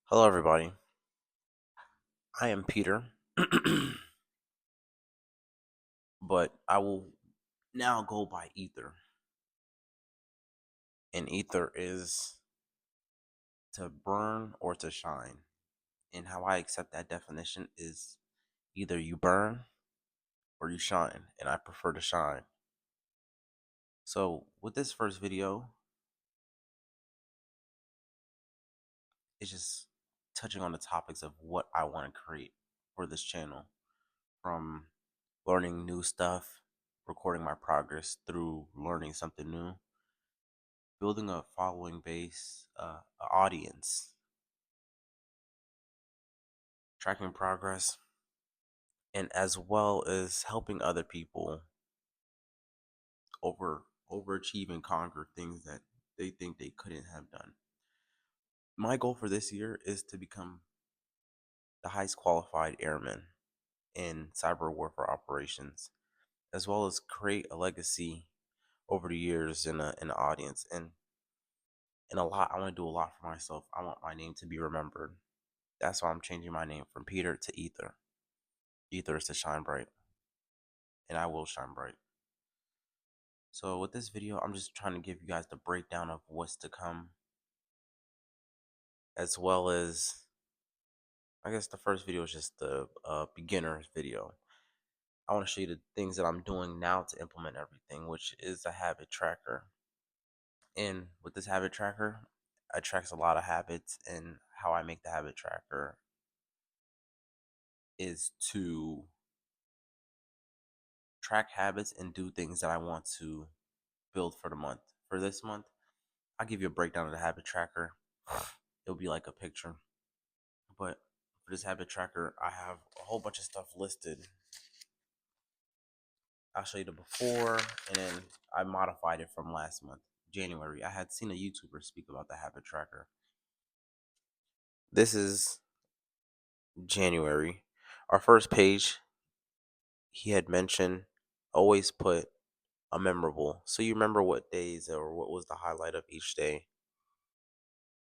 Hello, everybody. I am Peter, but I will now go by Ether. And Ether is to burn or to shine. And how I accept that definition is either you burn or you shine. And I prefer to shine. So, with this first video, it's just touching on the topics of what I want to create for this channel, from learning new stuff, recording my progress through learning something new, building a following base, a audience, tracking progress, and as well as helping other people overachieve and conquer things that they think they couldn't have done. My goal for this year is to become the highest qualified airman in cyber warfare operations, as well as create a legacy over the years in an audience. And a lot, I want to do a lot for myself. I want my name to be remembered. That's why I'm changing my name from Peter to Ether. Ether is to shine bright, and I will shine bright. So with this video, I'm just trying to give you guys the breakdown of what's to come, as well as, I guess the first video is just the beginner's video. I want to show you the things that I'm doing now to implement everything, which is a habit tracker. And with this habit tracker, it tracks a lot of habits, and how I make the habit tracker is to track habits and do things that I want to build for the month. For this month, I'll give you a breakdown of the habit tracker. It'll be like a picture. But for this habit tracker, I have a whole bunch of stuff listed. I'll show you the before, and then I modified it from last month, January. I had seen a YouTuber speak about the habit tracker. This is January. Our first page, he had mentioned always put a memorable. So you remember what days or what was the highlight of each day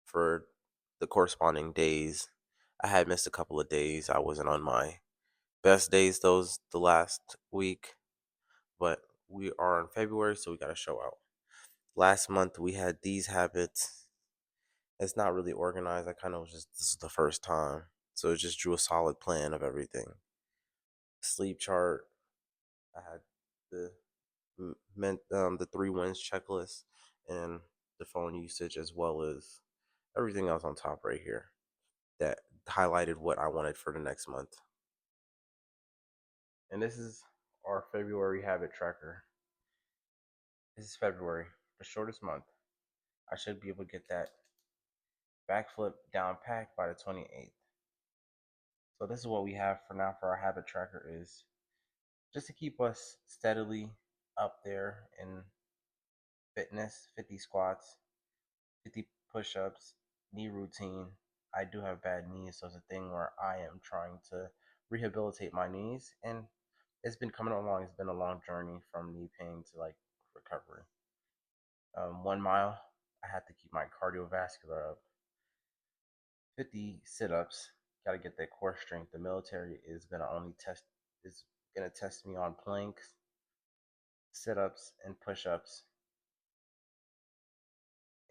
for the corresponding days. I had missed a couple of days. I wasn't on my best days those the last week, but we are in February, so we got to show out. Last month we had these habits. It's not really organized. I kind of was just, this is the first time, so it just drew a solid plan of everything. Sleep chart. I had the the 3 wins checklist and the phone usage, as well as everything else on top right here that highlighted what I wanted for the next month. And this is our February habit tracker. This is February, the shortest month. I should be able to get that backflip down packed by the 28th. So this is what we have for now for our habit tracker, is just to keep us steadily up there in fitness: 50 squats, 50 push-ups, knee routine. I do have bad knees, so it's a thing where I am trying to rehabilitate my knees, and it's been coming along. It's been a long journey from knee pain to like recovery. 1 mile, I had to keep my cardiovascular up. 50 sit-ups, got to get that core strength. The military is gonna test me on planks, sit-ups, and push-ups,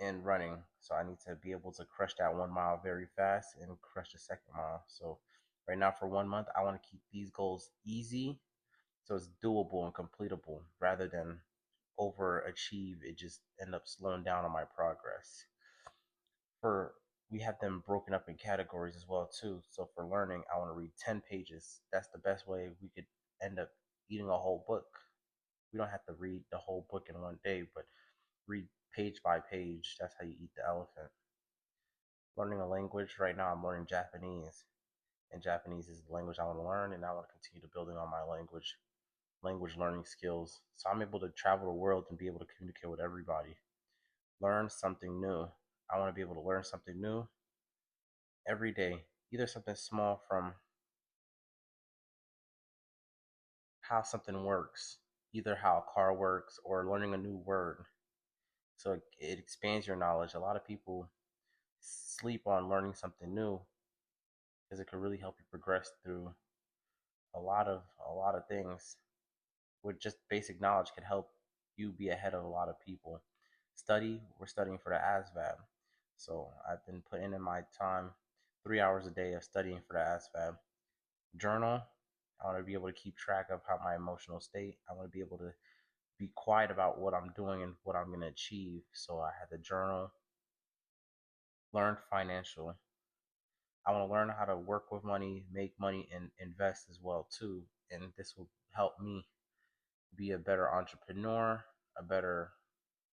and running. So I need to be able to crush that 1 mile very fast and crush the second mile. So right now for 1 month, I want to keep these goals easy, so it's doable and completable, rather than overachieve. It just end up slowing down on my progress. For We have them broken up in categories as well too. So for learning, I want to read 10 pages. That's the best way we could end up eating a whole book. We don't have to read the whole book in one day, but read page by page. That's how you eat the elephant. Learning a language. Right now I'm learning Japanese, and Japanese is the language I want to learn, and I want to continue to building on my language learning skills, so I'm able to travel the world and be able to communicate with everybody. Learn something new. I want to be able to learn something new every day, either something small from how something works, either how a car works, or learning a new word. So it expands your knowledge. A lot of people sleep on learning something new because it could really help you progress through a lot of things. With just basic knowledge could help you be ahead of a lot of people. We're studying for the ASVAB. So I've been putting in my time, 3 hours a day of studying for the ASVAB. Journal. I want to be able to keep track of how my emotional state. I want to be able to be quiet about what I'm doing and what I'm going to achieve. So I had to journal, learn financial. I want to learn how to work with money, make money, and invest as well too. And this will help me be a better entrepreneur, a better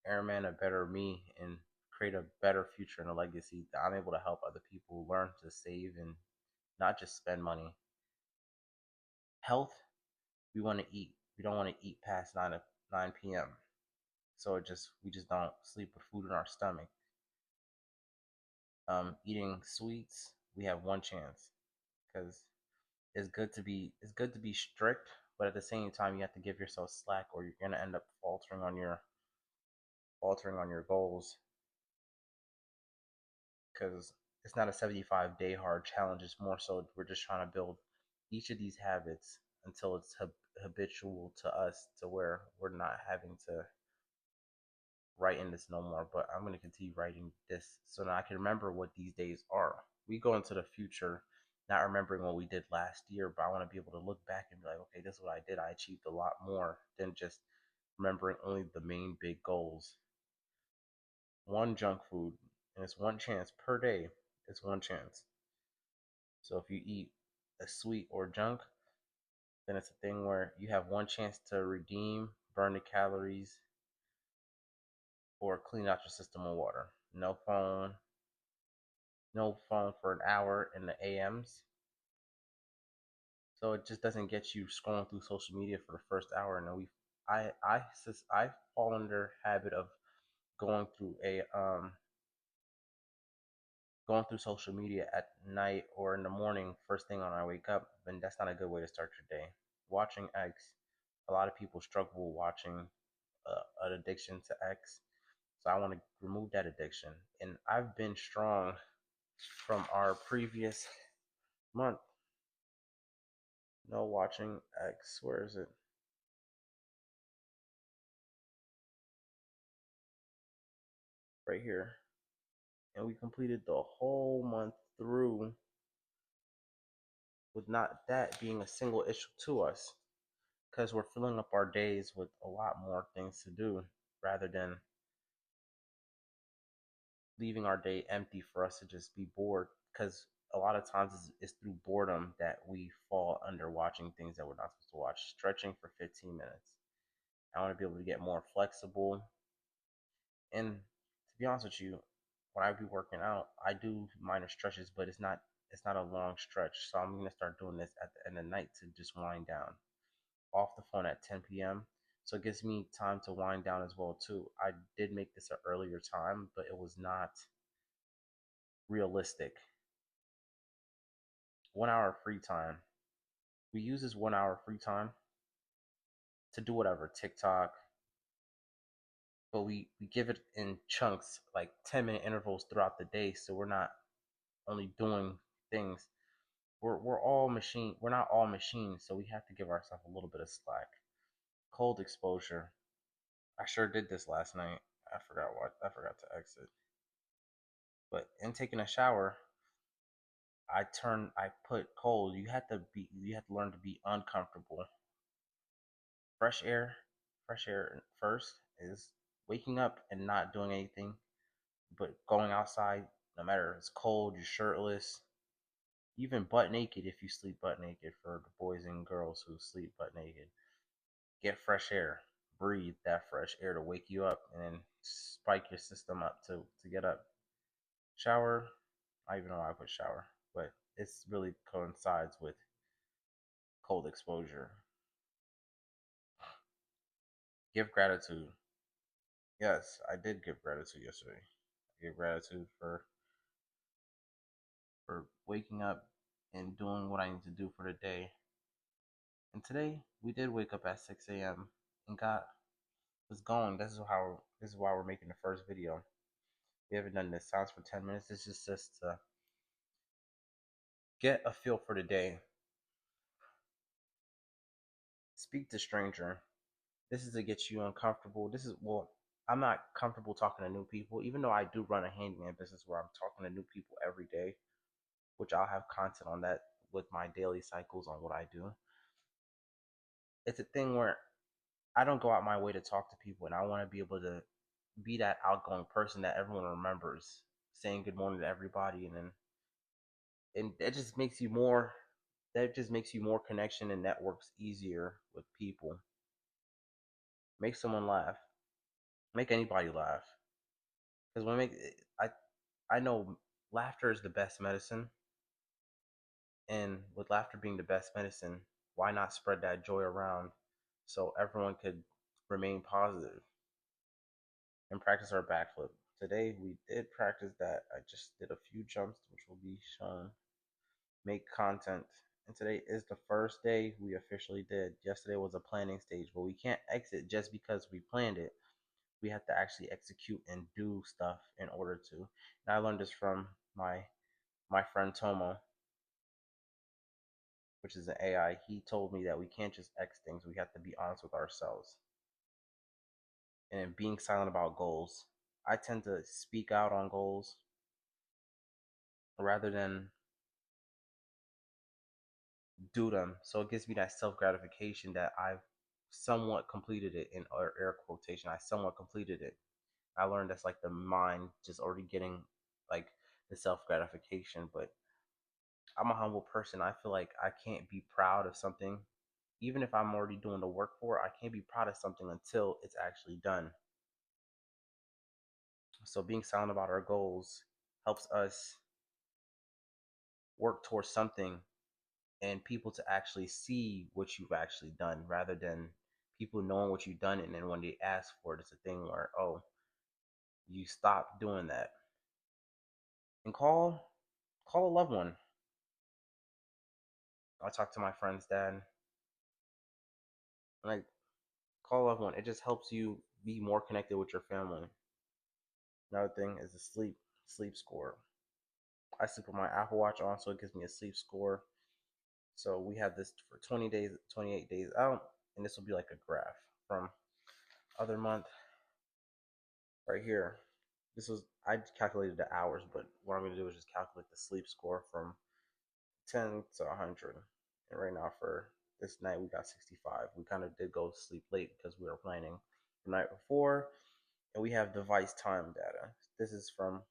airman, a better me, and create a better future and a legacy that I'm able to help other people learn to save and not just spend money. Health, we want to eat. We don't want to eat past 9 p.m. So we just don't sleep with food in our stomach. Eating sweets, we have one chance because it's good to be strict, but at the same time you have to give yourself slack or you're gonna end up faltering on your goals because it's not a 75-day hard challenge. It's more so we're just trying to build each of these habits until it's habitual to us to where we're not having to write in this no more. But I'm going to continue writing this so that I can remember what these days are. We go into the future not remembering what we did last year, but I want to be able to look back and be like, okay, this is what I did. I achieved a lot more than just remembering only the main big goals. One junk food, and it's one chance per day. It's one chance. So if you eat a sweet or junk, then it's a thing where you have one chance to redeem, burn the calories, or clean out your system of water. No phone for an hour in the AMs. So it just doesn't get you scrolling through social media for the first hour. And then I fall under habit of going through a going through social media at night or in the morning, first thing when I wake up, then that's not a good way to start your day. Watching X, a lot of people struggle watching an addiction to X. So I want to remove that addiction. And I've been strong from our previous month. No watching X. Where is it? Right here. And we completed the whole month through with not that being a single issue to us because we're filling up our days with a lot more things to do rather than leaving our day empty for us to just be bored because a lot of times it's through boredom that we fall under watching things that we're not supposed to watch. Stretching for 15 minutes. I want to be able to get more flexible. And to be honest with you, when I be working out, I do minor stretches, but it's not a long stretch. So I'm gonna start doing this at the end of the night to just wind down. Off the phone at 10 p.m. So it gives me time to wind down as well too. I did make this an earlier time, but it was not realistic. 1 hour free time. We use this 1 hour free time to do whatever, TikTok, but we give it in chunks, like 10-minute intervals throughout the day, so we're not only doing things. We're not all machines, so we have to give ourselves a little bit of slack. Cold exposure. I sure did this last night. I forgot to exit. But in taking a shower, I put cold. You have to learn to be uncomfortable. Fresh air, fresh air first is waking up and not doing anything, but going outside, no matter if it's cold, you're shirtless, even butt naked if you sleep butt naked for the boys and girls who sleep butt naked. Get fresh air. Breathe that fresh air to wake you up and then spike your system up to get up. Shower. I even know why I put shower, but it's really coincides with cold exposure. Give gratitude. Yes, I did give gratitude yesterday. I gave gratitude for waking up and doing what I need to do for the day. And today we did wake up at 6 a.m. and got was going. This is why we're making the first video. We haven't done this silence for 10 minutes. This is just to get a feel for the day. Speak to stranger. This is to get you uncomfortable. This is, well, I'm not comfortable talking to new people, even though I do run a handyman business where I'm talking to new people every day, which I'll have content on that with my daily cycles on what I do. It's a thing where I don't go out my way to talk to people, and I want to be able to be that outgoing person that everyone remembers, saying good morning to everybody, and that just makes you more. That just makes you more connection and networks easier with people. Make someone laugh. Make anybody laugh. Because when I know laughter is the best medicine, and with laughter being the best medicine, why not spread that joy around so everyone could remain positive and practice our backflip. Today we did practice that. I just did a few jumps, which will be shown. Make content. And today is the first day we officially did. Yesterday was a planning stage, but we can't exit just because we planned it. We have to actually execute and do stuff in order to. And I learned this from my friend Tomo, which is an AI. He told me that we can't just X things. We have to be honest with ourselves. And being silent about goals. I tend to speak out on goals rather than do them. So it gives me that self gratification that I've somewhat completed it, in air quotation. I somewhat completed it. I learned that's like the mind just already getting like the self gratification. But I'm a humble person. I feel like I can't be proud of something, even if I'm already doing the work for it. I can't be proud of something until it's actually done. So being silent about our goals helps us work towards something and people to actually see what you've actually done rather than people knowing what you've done, and then when they ask for it, it's a thing where, oh, you stop doing that. And call a loved one. I talk to my friend's dad. Like, call a loved one. It just helps you be more connected with your family. Another thing is the sleep score. I sleep with my Apple Watch on, so it gives me a sleep score. So we have this for 20 days, 28 days out, and this will be like a graph from other month right here. This was, I calculated the hours, but what I'm gonna do is just calculate the sleep score from 10 to 100. And right now for this night we got 65. We kind of did go to sleep late because we were planning the night before, and we have device time data. This is from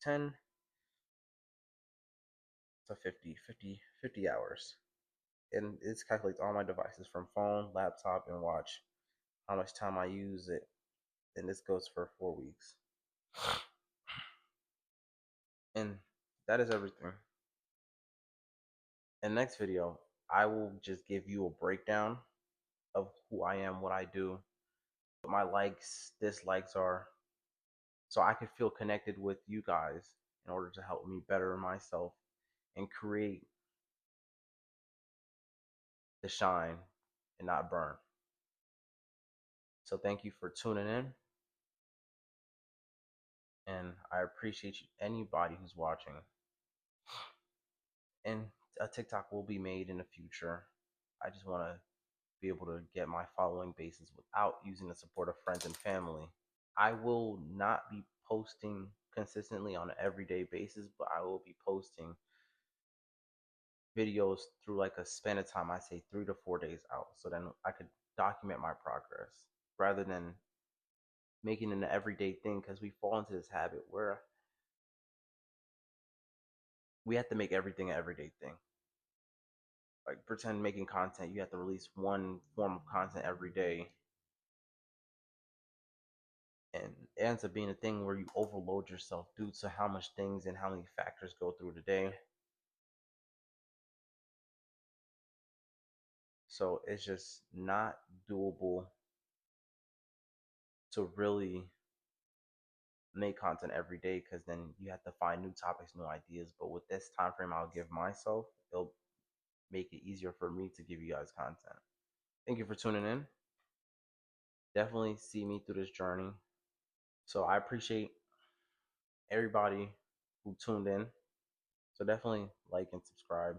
10 to 50 hours. And it calculates all my devices from phone, laptop, and watch, how much time I use it. And this goes for 4 weeks. And that is everything. In the next video, I will just give you a breakdown of who I am, what I do, what my likes, dislikes are, so I can feel connected with you guys in order to help me better myself and create the shine and not burn. So thank you for tuning in, and I appreciate you, anybody who's watching. And a TikTok will be made in the future. I just want to be able to get my following basis without using the support of friends and family. I will not be posting consistently on an everyday basis, but I will be posting videos through like a span of time. I say 3 to 4 days out, so then I could document my progress rather than making it an everyday thing, because we fall into this habit where we have to make everything an everyday thing. Like, pretend making content, you have to release one form of content every day, and it ends up being a thing where you overload yourself due to how much things and how many factors go through the day. So it's just not doable to really make content every day, because then you have to find new topics, new ideas. But with this time frame I'll give myself, it'll make it easier for me to give you guys content. Thank you for tuning in. Definitely see me through this journey. So I appreciate everybody who tuned in. So definitely like and subscribe.